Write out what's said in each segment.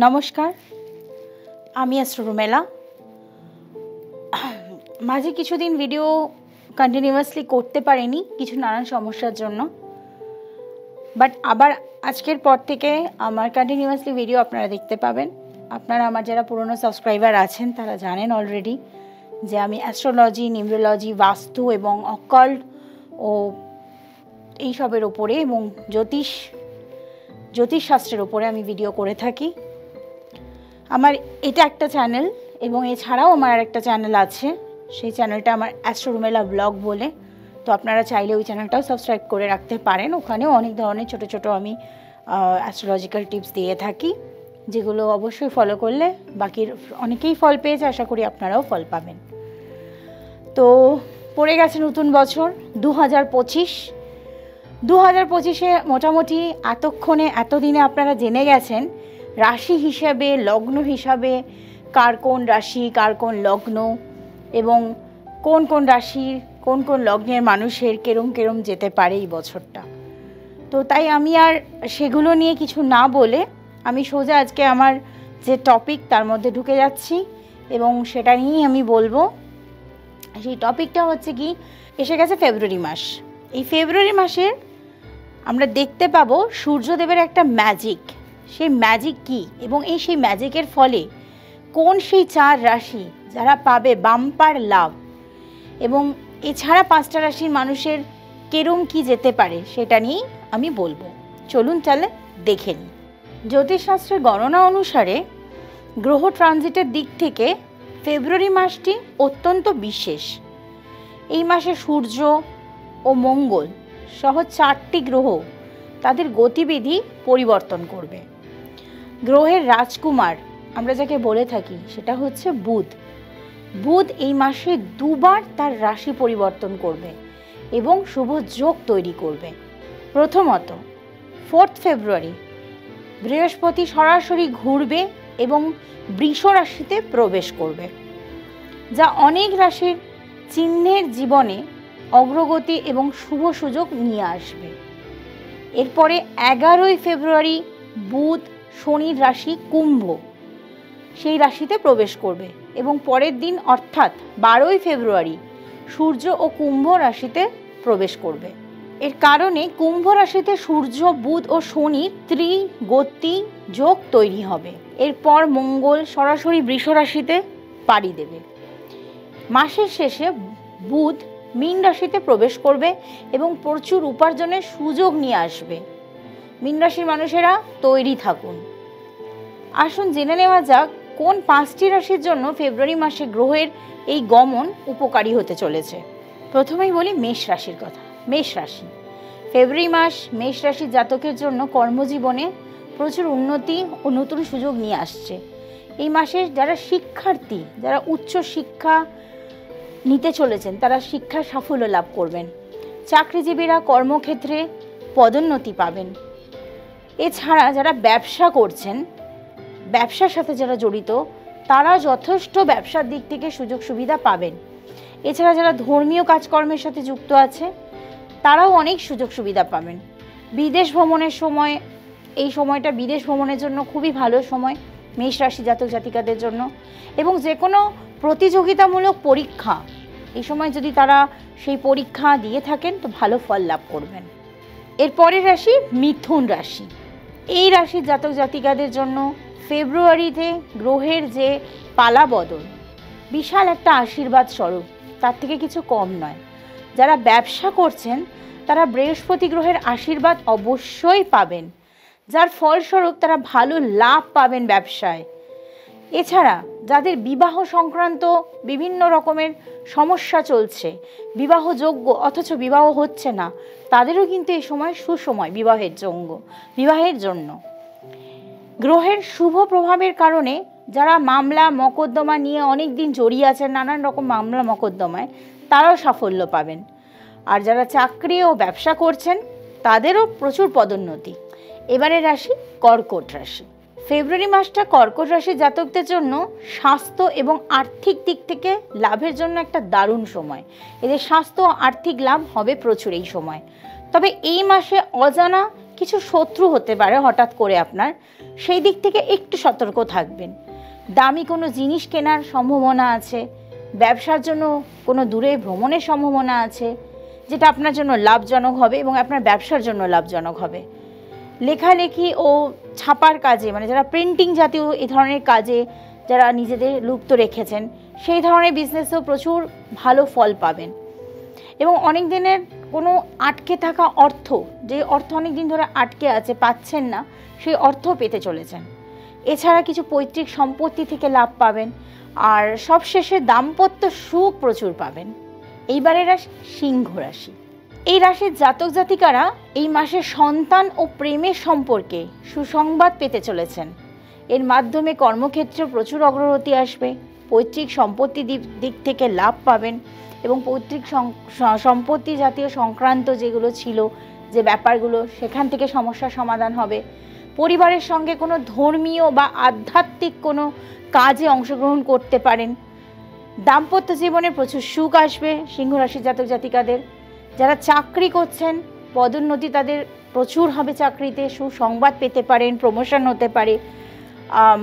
নমস্কার, আমি অ্যাস্ট্রো রুমেলা। মাঝে কিছুদিন ভিডিও কন্টিনিউয়াসলি করতে পারিনি কিছু নানান সমস্যার জন্য, বাট আবার আজকের পর থেকে আমার কন্টিনিউয়াসলি ভিডিও আপনারা দেখতে পাবেন। আপনারা আমার যারা পুরনো সাবস্ক্রাইবার আছেন তারা জানেন অলরেডি যে আমি অ্যাস্ট্রোলজি, নিউমেরোলজি, বাস্তু এবং অকাল্ট ও এইসবের ওপরে এবং জ্যোতিষশাস্ত্রের ওপরে আমি ভিডিও করে থাকি। আমার এটা একটা চ্যানেল এবং এছাড়াও আমার আরেকটা চ্যানেল আছে, সেই চ্যানেলটা আমার অ্যাস্ট্রো রুমেলা ব্লগ বলে। তো আপনারা চাইলে ওই চ্যানেলটাও সাবস্ক্রাইব করে রাখতে পারেন। ওখানেও অনেক ধরনের ছোট ছোট আমি অ্যাস্ট্রোলজিক্যাল টিপস দিয়ে থাকি, যেগুলো অবশ্যই ফলো করলে বাকির অনেকেই ফল পেয়েছে, আশা করি আপনারাও ফল পাবেন। তো পড়ে গেছে নতুন বছর 2025। মোটামুটি এতদিনে আপনারা জেনে গেছেন রাশি হিসাবে, লগ্ন হিসাবে কার কোন রাশি, কার কোন লগ্ন এবং কোন কোন রাশির কোন কোন লগ্নের মানুষের কেরম যেতে পারে এই বছরটা। তো তাই আমি আর সেগুলো নিয়ে কিছু না বলে আমি সোজা আজকে আমার যে টপিক তার মধ্যে ঢুকে যাচ্ছি এবং সেটা নিয়েই আমি বলবো। সেই টপিকটা হচ্ছে কি, এসে গেছে ফেব্রুয়ারি মাস। এই ফেব্রুয়ারি মাসে আমরা দেখতে পাবো সূর্যদেবের একটা ম্যাজিক। সেই ম্যাজিক কি এবং সেই ম্যাজিকের ফলে কোন সেই 4 রাশি যারা পাবে বাম্পার লাভ, এবং এছাড়া 5টা রাশির মানুষের কেরম কি যেতে পারে সেটা নিয়েই আমি বলবো। চলুন তাহলে দেখে নিই। জ্যোতিষশাস্ত্রের গণনা অনুসারে গ্রহ ট্রানজিটের দিক থেকে ফেব্রুয়ারি মাসটি অত্যন্ত বিশেষ। এই মাসে সূর্য ও মঙ্গল সহ 4টি গ্রহ তাদের গতিবিধি পরিবর্তন করবে। গ্রহের রাজকুমার আমরা যাকে বলে থাকি সেটা হচ্ছে বুধ এই মাসে 2বার তার রাশি পরিবর্তন করবে এবং শুভ যোগ তৈরি করবে। প্রথমত 4 ফেব্রুয়ারি বৃহস্পতি সরাসরি ঘুরবে এবং বৃষ রাশিতে প্রবেশ করবে, যা অনেক রাশির চিহ্নের জীবনে অগ্রগতি এবং শুভ সুযোগ নিয়ে আসবে। এরপরে 11ই ফেব্রুয়ারি বুধ শনির রাশি কুম্ভ সেই রাশিতে প্রবেশ করবে এবং পরের দিন অর্থাৎ 12ই ফেব্রুয়ারি সূর্য ও কুম্ভ রাশিতে প্রবেশ করবে। এর কারণে কুম্ভ রাশিতে সূর্য, বুধ ও শনির ত্রিগতি যোগ তৈরি হবে। এরপর মঙ্গল সরাসরি বৃষ রাশিতে পাড়ি দেবে। মাসের শেষে বুধ মীন রাশিতে প্রবেশ করবে এবং প্রচুর উপার্জনের সুযোগ নিয়ে আসবে। মীন রাশির মানুষেরা তৈরি থাকুন। আসুন জেনে নেওয়া যাক কোন 5টি রাশির জন্য ফেব্রুয়ারি মাসে গ্রহের এই গমন উপকারী হতে চলেছে। প্রথমেই বলি মেষ রাশির কথা। মেষ রাশি, ফেব্রুয়ারি মাস মেষ রাশির জাতকের জন্য কর্মজীবনে প্রচুর উন্নতি ও নতুন সুযোগ নিয়ে আসছে। এই মাসে যারা শিক্ষার্থী, যারা উচ্চ শিক্ষা নিতে চলেছেন তারা শিক্ষার সাফল্য লাভ করবেন। চাকরিজীবীরা কর্মক্ষেত্রে পদোন্নতি পাবেন। এছাড়া যারা ব্যবসা করছেন, ব্যবসার সাথে যারা জড়িত তারা যথেষ্ট ব্যবসার দিক থেকে সুযোগ সুবিধা পাবেন। এছাড়া যারা ধর্মীয় কাজকর্মের সাথে যুক্ত আছে তারাও অনেক সুযোগ সুবিধা পাবেন। বিদেশ ভ্রমণের সময়, এই সময়টা বিদেশ ভ্রমণের জন্য খুবই ভালো সময় মেষ রাশি জাতক জাতিকাদের জন্য। এবং যে কোনো প্রতিযোগিতামূলক পরীক্ষা এই সময় যদি তারা সেই পরীক্ষা দিয়ে থাকেন তো ভালো ফল লাভ করবেন। এরপরের রাশি মিথুন রাশি। এই রাশির জাতক জাতিকাদের জন্য ফেব্রুয়ারিতে গ্রহের যে পালা বদল বিশাল একটা আশীর্বাদ স্বরূপ, তার থেকে কিছু কম নয়। যারা ব্যবসা করছেন তারা বৃহস্পতি গ্রহের আশীর্বাদ অবশ্যই পাবেন, যার ফলস্বরূপ তারা ভালো লাভ পাবেন ব্যবসায়। এছাড়া যাদের বিবাহ সংক্রান্ত বিভিন্ন রকমের সমস্যা চলছে, বিবাহযোগ্য অথচ বিবাহ হচ্ছে না, তাদেরও কিন্তু এই সময় সুসময় বিবাহের জন্য। গ্রহের শুভ প্রভাবের কারণে যারা মামলা মকদ্দমা নিয়ে অনেক দিন জড়িয়ে আছেন, নানান রকম মামলা মকদ্দমায়, তারাও সাফল্য পাবেন। আর যারা চাকরি ও ব্যবসা করছেন তাদেরও প্রচুর পদোন্নতি। এবারে রাশি কর্কট রাশি। ফেব্রুয়ারি মাসটা কর্কট রাশির জাতকদের জন্য স্বাস্থ্য এবং আর্থিক দিক থেকে লাভের জন্য একটা দারুণ সময়। এদের স্বাস্থ্য ও আর্থিক লাভ হবে প্রচুর এই সময়। তবে এই মাসে অজানা কিছু শত্রু হতে পারে হঠাৎ করে আপনার, সেই দিক থেকে একটু সতর্ক থাকবেন। দামি কোনো জিনিস কেনার সম্ভাবনা আছে, ব্যবসার জন্য কোনো দূরে ভ্রমণের সম্ভাবনা আছে, যেটা আপনার জন্য লাভজনক হবে এবং আপনার ব্যবসার জন্য লাভজনক হবে। লেখালেখি ও ছাপার কাজে, মানে যারা প্রিন্টিং জাতীয় এই ধরনের কাজে যারা নিজেদের লুপ্ত রেখেছেন, সেই ধরনের বিজনেসেও প্রচুর ভালো ফল পাবেন। এবং অনেক দিনের কোনো আটকে থাকা অর্থ, যে অর্থ অনেক দিন ধরে আটকে আছে, পাচ্ছেন না, সেই অর্থ পেতে চলেছেন। এছাড়া কিছু পৈতৃক সম্পত্তি থেকে লাভ পাবেন। আর সবশেষে দাম্পত্য সুখ প্রচুর পাবেন। এইবারে রাশি সিংহ রাশি। এই রাশির জাতক জাতিকারা এই মাসে সন্তান ও প্রেমের সম্পর্কে সুসংবাদ পেতে চলেছেন। এর মাধ্যমে কর্মক্ষেত্রে প্রচুর অগ্রগতি আসবে, পৈতৃক সম্পত্তি দিক থেকে লাভ পাবেন এবং পৈতৃক সম্পত্তি জাতীয় সংক্রান্ত যেগুলো ছিল, যে ব্যাপারগুলো, সেখান থেকে সমস্যার সমাধান হবে। পরিবারের সঙ্গে কোনো ধর্মীয় বা আধ্যাত্মিক কোনো কাজে অংশগ্রহণ করতে পারেন। দাম্পত্য জীবনে প্রচুর সুখ আসবে সিংহ রাশির জাতক জাতিকাদের। যারা চাকরি করছেন, পদোন্নতি তাদের প্রচুর হবে, চাকরিতে সুসংবাদ পেতে পারেন, প্রমোশন হতে পারে,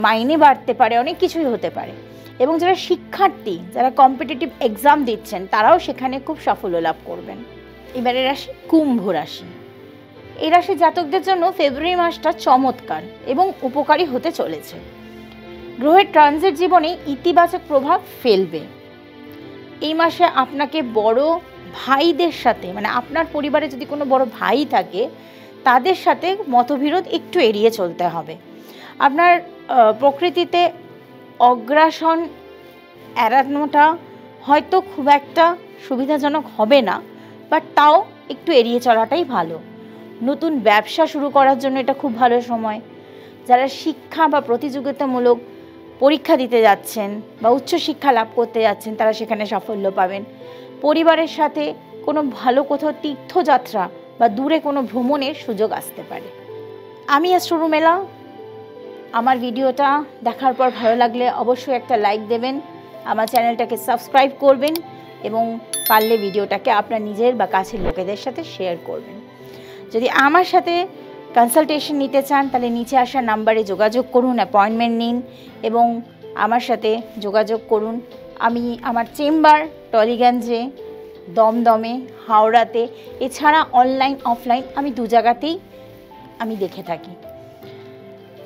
মাইনে বাড়তে পারে, অনেক কিছুই হতে পারে। এবং যারা শিক্ষার্থী, যারা কম্পিটিটিভ এক্সাম দিচ্ছেন, তারাও সেখানে খুব সাফল্য লাভ করবেন। এবারে রাশি কুম্ভ রাশি। এই রাশির জাতকদের জন্য ফেব্রুয়ারি মাসটা চমৎকার এবং উপকারী হতে চলেছে। গ্রহের ট্রানজিট জীবনে ইতিবাচক প্রভাব ফেলবে। এই মাসে আপনাকে বড় ভাইদের সাথে, মানে আপনার পরিবারে যদি কোনো বড় ভাই থাকে, তাদের সাথে মতবিরোধ একটু এড়িয়ে চলতে হবে। আপনার প্রকৃতিতে অগ্রাসন এড়ানোটা হয়তো খুব একটা সুবিধাজনক হবে না, বাট তাও একটু এড়িয়ে চলাটাই ভালো। নতুন ব্যবসা শুরু করার জন্য এটা খুব ভালো সময়। যারা শিক্ষা বা প্রতিযোগিতামূলক পরীক্ষা দিতে যাচ্ছেন বা উচ্চশিক্ষা লাভ করতে যাচ্ছেন, তারা সেখানে সাফল্য পাবেন। পরিবারের সাথে কোনো ভালো কোথাও তীর্থযাত্রা বা দূরে কোনো ভ্রমণের সুযোগ আসতে পারে। আমি অ্যাস্ট্রো রুমেলা। আমার ভিডিওটা দেখার পর ভালো লাগলে অবশ্যই একটা লাইক দেবেন, আমার চ্যানেলটাকে সাবস্ক্রাইব করবেন এবং পারলে ভিডিওটাকে আপনার নিজের বা কাছের লোকেদের সাথে শেয়ার করবেন। যদি আমার সাথে কনসালটেশন নিতে চান, তাহলে নিচে আসা নাম্বারে যোগাযোগ করুন, অ্যাপয়েন্টমেন্ট নিন এবং আমার সাথে যোগাযোগ করুন। আমার চেম্বার টলিগঞ্জে, দমদমে, হাওড়াতে, এছাড়া অনলাইন অফলাইন আমি দু জায়গাতেই আমি দেখে থাকি।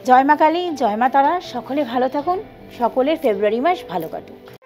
জয় মা কালী, জয় মা তারা। সকলে ভালো থাকুন, সকলের ফেব্রুয়ারি মাস ভালো কাটুক।